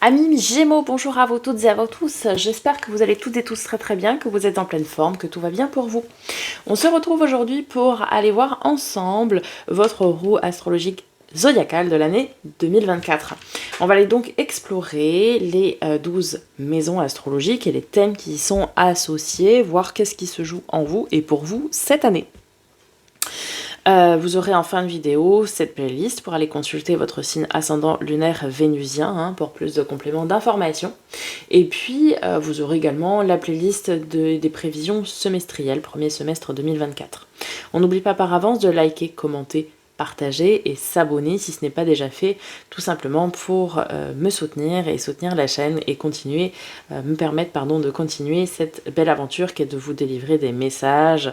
Amis Gémeaux, bonjour à vous toutes et à vous tous. J'espère que vous allez toutes et tous très très bien, que vous êtes en pleine forme, que tout va bien pour vous. On se retrouve aujourd'hui pour aller voir ensemble votre roue astrologique zodiacale de l'année 2024. On va aller donc explorer les 12 maisons astrologiques et les thèmes qui y sont associés, voir qu'est-ce qui se joue en vous et pour vous cette année. Vous aurez en fin de vidéo cette playlist pour aller consulter votre signe ascendant lunaire vénusien pour plus de compléments d'informations. Et puis vous aurez également la playlist des prévisions semestrielles, premier semestre 2024. On n'oublie pas par avance de liker, commenter, partager et s'abonner si ce n'est pas déjà fait, tout simplement pour me soutenir et soutenir la chaîne et continuer, me permettre de continuer cette belle aventure qui est de vous délivrer des messages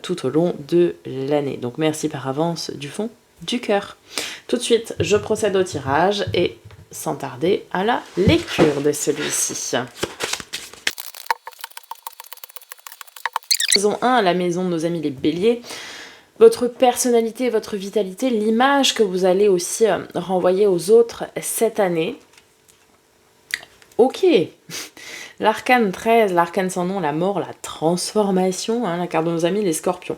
tout au long de l'année. Donc merci par avance du fond du cœur. Tout de suite, je procède au tirage et sans tarder à la lecture de celui-ci. Maison 1, la maison de nos amis les béliers. Votre personnalité, votre vitalité, l'image que vous allez aussi renvoyer aux autres cette année. Ok, l'arcane 13, l'arcane sans nom, la mort, la transformation, la carte de nos amis les scorpions.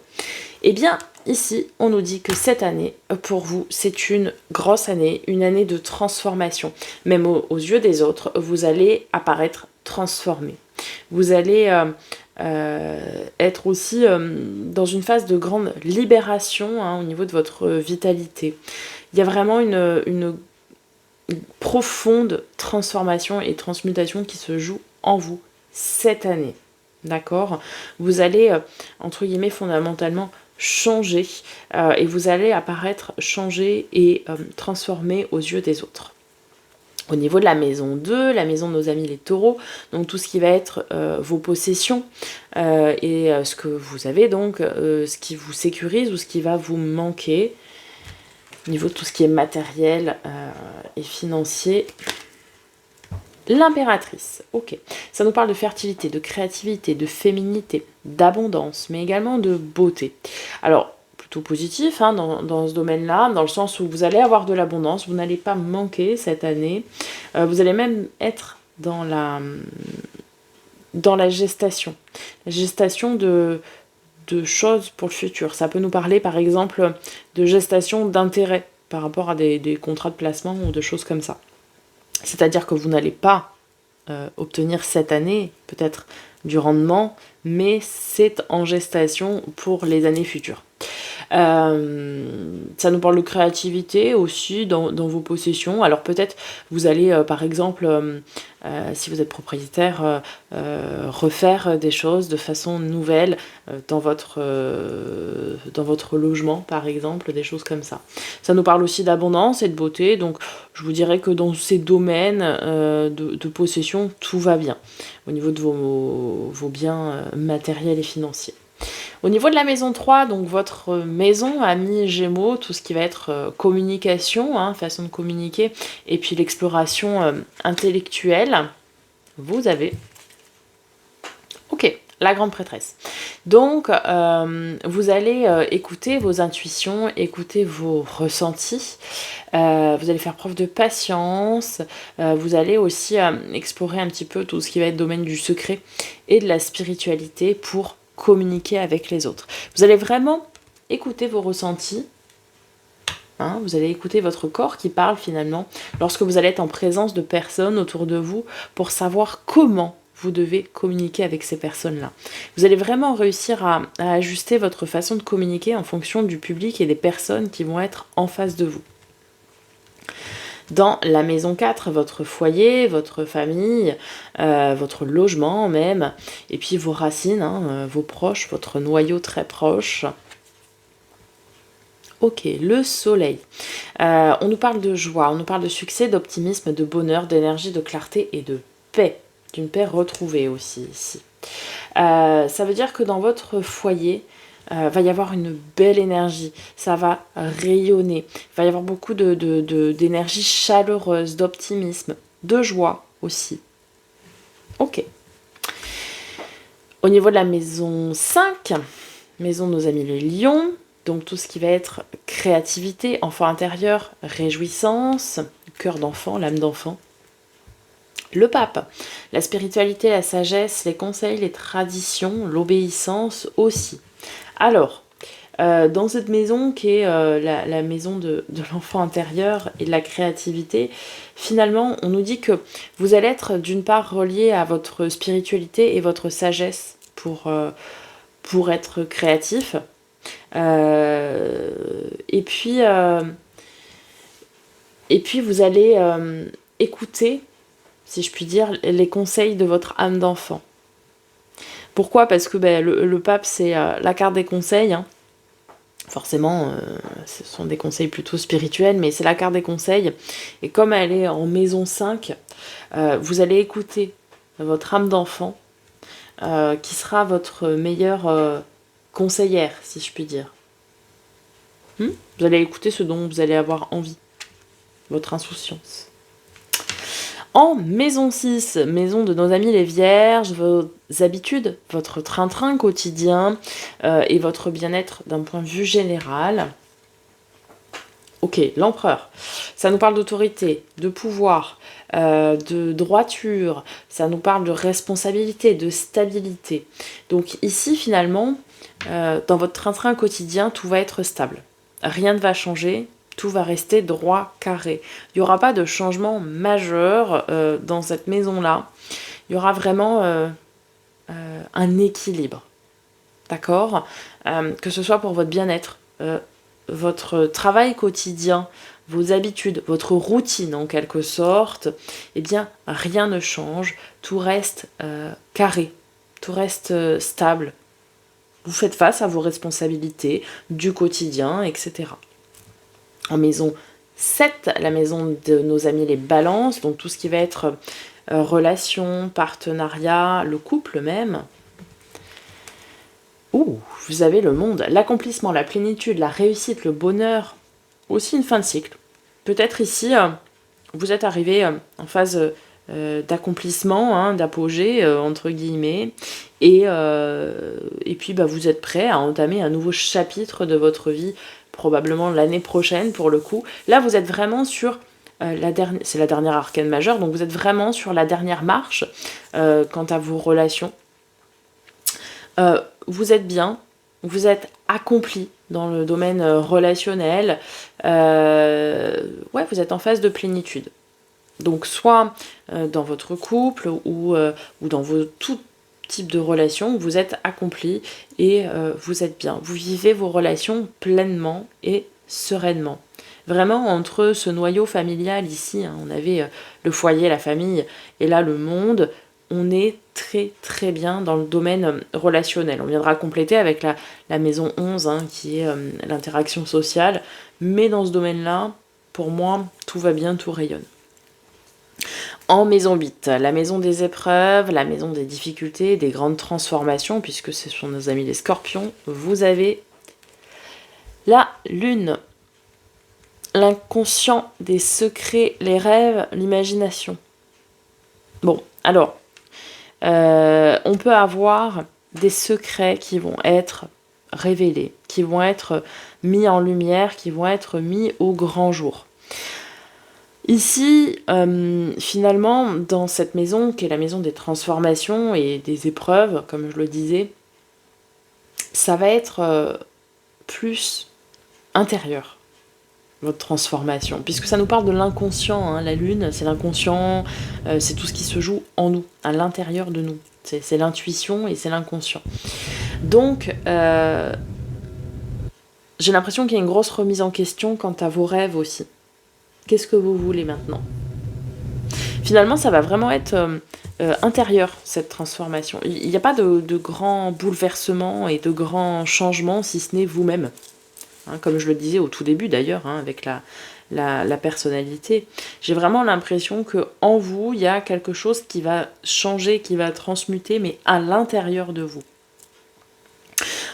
Eh bien, ici, on nous dit que cette année, pour vous, c'est une grosse année, une année de transformation. Même aux yeux des autres, vous allez apparaître transformé. Vous allez être aussi dans une phase de grande libération au niveau de votre vitalité. Il y a vraiment une profonde transformation et transmutation qui se joue en vous cette année. D'accord ? Vous allez, entre guillemets, fondamentalement changer et vous allez apparaître changé et transformé aux yeux des autres. Au niveau de la maison 2, la maison de nos amis les taureaux, donc tout ce qui va être vos possessions et ce que vous avez, donc ce qui vous sécurise ou ce qui va vous manquer, au niveau de tout ce qui est matériel et financier. L'impératrice, ok. Ça nous parle de fertilité, de créativité, de féminité, d'abondance, mais également de beauté. Alors, plutôt positif dans ce domaine-là, dans le sens où vous allez avoir de l'abondance, vous n'allez pas manquer cette année. Vous allez même être dans la gestation. La gestation de choses pour le futur. Ça peut nous parler, par exemple, de gestation d'intérêt par rapport à des contrats de placement ou de choses comme ça. C'est-à-dire que vous n'allez pas obtenir cette année peut-être du rendement, mais c'est en gestation pour les années futures. Ça nous parle de créativité aussi dans vos possessions. Alors peut-être vous allez par exemple, si vous êtes propriétaire, refaire des choses de façon nouvelle dans votre logement par exemple, des choses comme ça. Ça nous parle aussi d'abondance et de beauté, donc je vous dirais que dans ces domaines de possession, tout va bien au niveau de vos biens matériels et financiers. Au niveau de la maison 3, donc votre maison, amis Gémeaux, tout ce qui va être communication, façon de communiquer, et puis l'exploration intellectuelle, vous avez... Ok, la grande prêtresse. Donc, vous allez écouter vos intuitions, écouter vos ressentis, vous allez faire preuve de patience, vous allez aussi explorer un petit peu tout ce qui va être domaine du secret et de la spiritualité pour communiquer avec les autres. Vous allez vraiment écouter vos ressentis, vous allez écouter votre corps qui parle finalement lorsque vous allez être en présence de personnes autour de vous pour savoir comment vous devez communiquer avec ces personnes-là. Vous allez vraiment réussir à ajuster votre façon de communiquer en fonction du public et des personnes qui vont être en face de vous. Dans la maison 4, votre foyer, votre famille, votre logement même, et puis vos racines, vos proches, votre noyau très proche. Ok, le soleil. On nous parle de joie, on nous parle de succès, d'optimisme, de bonheur, d'énergie, de clarté et de paix. D'une paix retrouvée aussi ici. Ça veut dire que dans votre foyer, va y avoir une belle énergie, ça va rayonner, il va y avoir beaucoup d'énergie chaleureuse, d'optimisme, de joie aussi. Ok. Au niveau de la maison 5, maison de nos amis les lions, donc tout ce qui va être créativité, enfant intérieur, réjouissance, cœur d'enfant, l'âme d'enfant. Le pape, la spiritualité, la sagesse, les conseils, les traditions, l'obéissance aussi. Alors, dans cette maison qui est la maison de l'enfant intérieur et de la créativité, finalement, on nous dit que vous allez être d'une part relié à votre spiritualité et votre sagesse pour être créatif. Et puis vous allez écouter, si je puis dire, les conseils de votre âme d'enfant. Pourquoi ? Parce que le pape, c'est la carte des conseils. Hein. Forcément, ce sont des conseils plutôt spirituels, mais c'est la carte des conseils. Et comme elle est en maison 5, vous allez écouter votre âme d'enfant, qui sera votre meilleure conseillère, si je puis dire. Vous allez écouter ce dont vous allez avoir envie, votre insouciance. En maison 6, maison de nos amis les vierges, vos habitudes, votre train-train quotidien et votre bien-être d'un point de vue général. Ok, l'empereur, ça nous parle d'autorité, de pouvoir, de droiture, ça nous parle de responsabilité, de stabilité. Donc ici, finalement, dans votre train-train quotidien, tout va être stable. Rien ne va changer, tout va rester droit, carré. Il n'y aura pas de changement majeur dans cette maison-là. Il y aura vraiment un équilibre. D'accord ? Que ce soit pour votre bien-être, votre travail quotidien, vos habitudes, votre routine en quelque sorte, eh bien, rien ne change. Tout reste carré, tout reste stable. Vous faites face à vos responsabilités du quotidien, etc. En maison 7, la maison de nos amis les balances, donc tout ce qui va être relation, partenariat, le couple même. Vous avez le monde, l'accomplissement, la plénitude, la réussite, le bonheur, aussi une fin de cycle. Peut-être ici, vous êtes arrivé en phase d'accomplissement, d'apogée, entre guillemets, et puis vous êtes prêt à entamer un nouveau chapitre de votre vie, probablement l'année prochaine pour le coup. Là, vous êtes vraiment sur c'est la dernière arcane majeure, donc vous êtes vraiment sur la dernière marche quant à vos relations. Vous êtes bien, vous êtes accompli dans le domaine relationnel, vous êtes en phase de plénitude. Donc soit dans votre couple ou dans vos tout types de relations, vous êtes accompli et vous êtes bien. Vous vivez vos relations pleinement et sereinement. Vraiment, entre ce noyau familial ici, on avait le foyer, la famille, et là le monde, on est très très bien dans le domaine relationnel. On viendra compléter avec la maison 11, qui est l'interaction sociale, mais dans ce domaine-là, pour moi, tout va bien, tout rayonne. En maison 8, la maison des épreuves, la maison des difficultés, des grandes transformations, puisque ce sont nos amis les scorpions, vous avez la lune, l'inconscient, des secrets, les rêves, l'imagination. Bon, alors, on peut avoir des secrets qui vont être révélés, qui vont être mis en lumière, qui vont être mis au grand jour. Ici, finalement, dans cette maison, qui est la maison des transformations et des épreuves, comme je le disais, ça va être plus intérieur, votre transformation, puisque ça nous parle de l'inconscient, la lune, c'est l'inconscient, c'est tout ce qui se joue en nous, à l'intérieur de nous. C'est l'intuition et c'est l'inconscient. Donc, j'ai l'impression qu'il y a une grosse remise en question quant à vos rêves aussi. Qu'est-ce que vous voulez maintenant ? Finalement, ça va vraiment être intérieur, cette transformation. Il n'y a pas de grands bouleversements et de grands changements, si ce n'est vous-même. Comme je le disais au tout début d'ailleurs, avec la personnalité. J'ai vraiment l'impression qu'en vous, il y a quelque chose qui va changer, qui va transmuter, mais à l'intérieur de vous.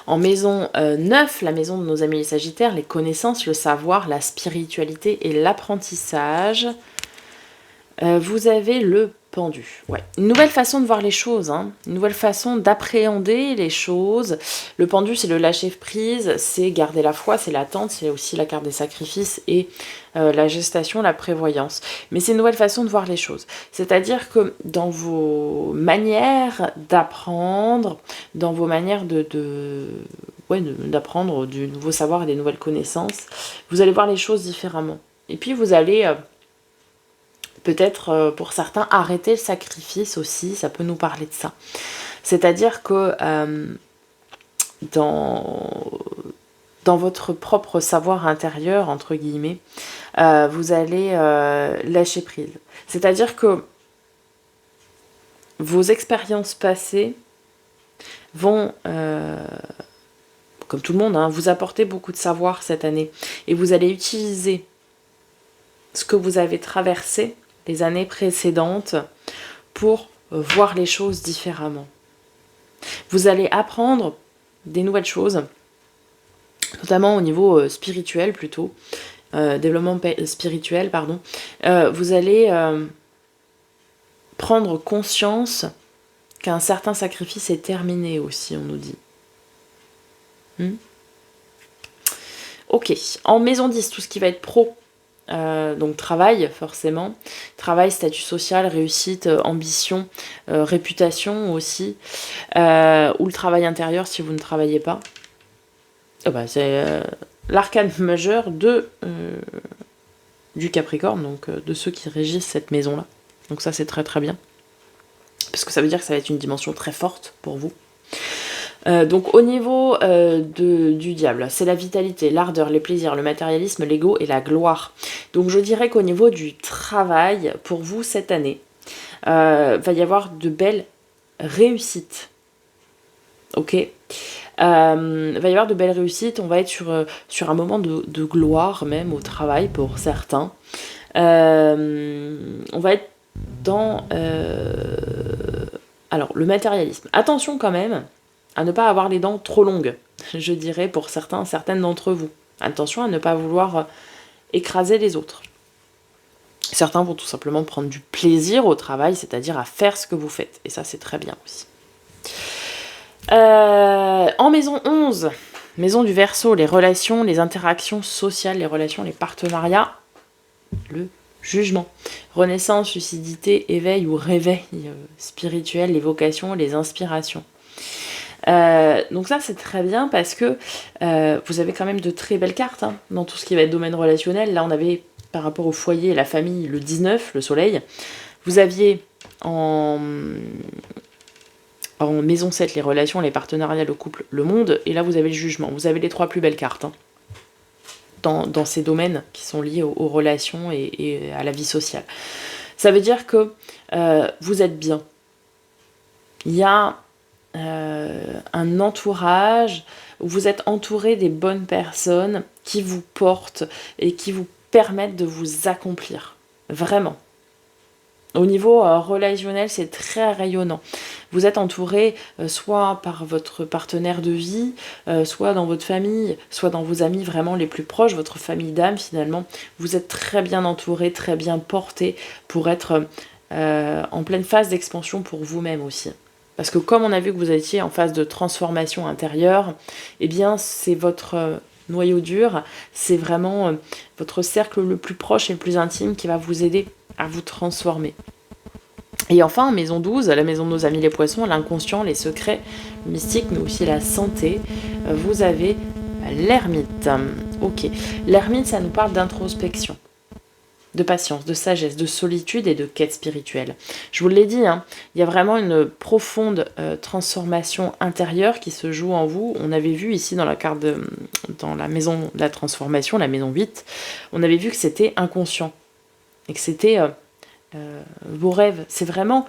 En maison 9, la maison de nos amis les Sagittaires, les connaissances, le savoir, la spiritualité et l'apprentissage. Vous avez le pendu, ouais. Une nouvelle façon de voir les choses, hein. Une nouvelle façon d'appréhender les choses. Le pendu, c'est le lâcher-prise, c'est garder la foi, c'est l'attente, c'est aussi la carte des sacrifices et la gestation, la prévoyance. Mais c'est une nouvelle façon de voir les choses. C'est-à-dire que dans vos manières d'apprendre, dans vos manières d'apprendre du nouveau savoir et des nouvelles connaissances, vous allez voir les choses différemment. Et puis vous allez... peut-être pour certains arrêter le sacrifice aussi, ça peut nous parler de ça. C'est-à-dire que dans votre propre savoir intérieur, entre guillemets, vous allez lâcher prise. C'est-à-dire que vos expériences passées vont, comme tout le monde, hein, vous apporter beaucoup de savoir cette année. Et vous allez utiliser ce que vous avez traversé les années précédentes pour voir les choses différemment. Vous allez apprendre des nouvelles choses, notamment au niveau spirituel plutôt, développement spirituel, pardon. Vous allez prendre conscience qu'un certain sacrifice est terminé aussi, on nous dit. Ok, en maison 10, tout ce qui va être pro, donc travail forcément, travail, statut social, réussite, ambition, réputation aussi, ou le travail intérieur si vous ne travaillez pas. C'est l'arcane majeur du Capricorne, donc de ceux qui régissent cette maison-là. Donc ça c'est très très bien, parce que ça veut dire que ça va être une dimension très forte pour vous. Donc au niveau du diable, c'est la vitalité, l'ardeur, les plaisirs, le matérialisme, l'ego et la gloire. Donc je dirais qu'au niveau du travail, pour vous cette année, va y avoir de belles réussites. Ok, va y avoir de belles réussites, on va être sur un moment de gloire même au travail pour certains. On va être dans alors le matérialisme. Attention quand même à ne pas avoir les dents trop longues, je dirais pour certaines d'entre vous. Attention à ne pas vouloir écraser les autres. Certains vont tout simplement prendre du plaisir au travail, c'est-à-dire à faire ce que vous faites. Et ça, c'est très bien aussi. En maison 11, maison du Verseau, les relations, les interactions sociales, les relations, les partenariats, le jugement. Renaissance, lucidité, éveil ou réveil spirituel, les vocations, les inspirations. Donc ça c'est très bien parce que vous avez quand même de très belles cartes hein, dans tout ce qui va être domaine relationnel. Là on avait par rapport au foyer et la famille le 19, le soleil. Vous aviez en maison 7 les relations, les partenariats, le couple, le monde. Et là vous avez le jugement. Vous avez les 3 plus belles cartes hein, dans ces domaines qui sont liés aux relations et à la vie sociale. Ça veut dire que vous êtes bien. Il y a un entourage où vous êtes entouré des bonnes personnes qui vous portent et qui vous permettent de vous accomplir. Vraiment. Au niveau relationnel, c'est très rayonnant. Vous êtes entouré soit par votre partenaire de vie, soit dans votre famille, soit dans vos amis vraiment les plus proches, votre famille d'âme finalement. Vous êtes très bien entouré, très bien porté pour être en pleine phase d'expansion pour vous-même aussi. Parce que comme on a vu que vous étiez en phase de transformation intérieure, eh bien c'est votre noyau dur, c'est vraiment votre cercle le plus proche et le plus intime qui va vous aider à vous transformer. Et enfin, maison 12, la maison de nos amis les poissons, l'inconscient, les secrets, le mystique, mais aussi la santé, vous avez l'ermite. Ok, l'ermite, ça nous parle d'introspection, de patience, de sagesse, de solitude et de quête spirituelle. Je vous l'ai dit, hein, il y a vraiment une profonde transformation intérieure qui se joue en vous. On avait vu ici dans la carte dans la maison de la transformation, la maison 8, on avait vu que c'était inconscient et que c'était vos rêves. C'est vraiment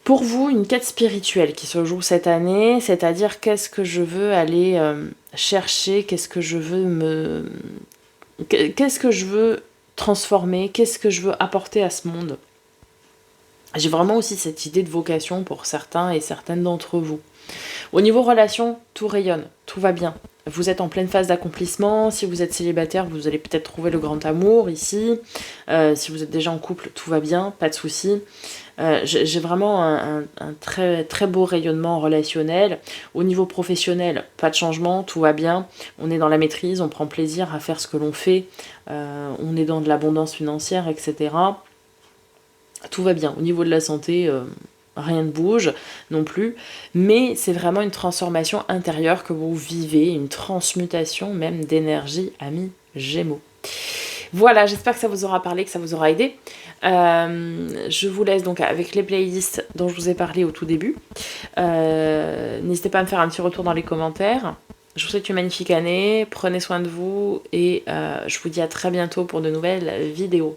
pour vous une quête spirituelle qui se joue cette année, c'est-à-dire qu'est-ce que je veux aller chercher, qu'est-ce que je veux transformer, qu'est-ce que je veux apporter à ce monde. J'ai vraiment aussi cette idée de vocation pour certains et certaines d'entre vous. Au niveau relation, tout rayonne, tout va bien. Vous êtes en pleine phase d'accomplissement. Si vous êtes célibataire, vous allez peut-être trouver le grand amour ici. Si vous êtes déjà en couple, tout va bien, pas de souci. J'ai vraiment un très, très beau rayonnement relationnel. Au niveau professionnel, pas de changement, tout va bien. On est dans la maîtrise, on prend plaisir à faire ce que l'on fait. On est dans de l'abondance financière, etc. Tout va bien. Au niveau de la santé, rien ne bouge non plus. Mais c'est vraiment une transformation intérieure que vous vivez, une transmutation même d'énergie, amis Gémeaux. Voilà, j'espère que ça vous aura parlé, que ça vous aura aidé. Je vous laisse donc avec les playlists dont je vous ai parlé au tout début. N'hésitez pas à me faire un petit retour dans les commentaires. Je vous souhaite une magnifique année, prenez soin de vous et je vous dis à très bientôt pour de nouvelles vidéos.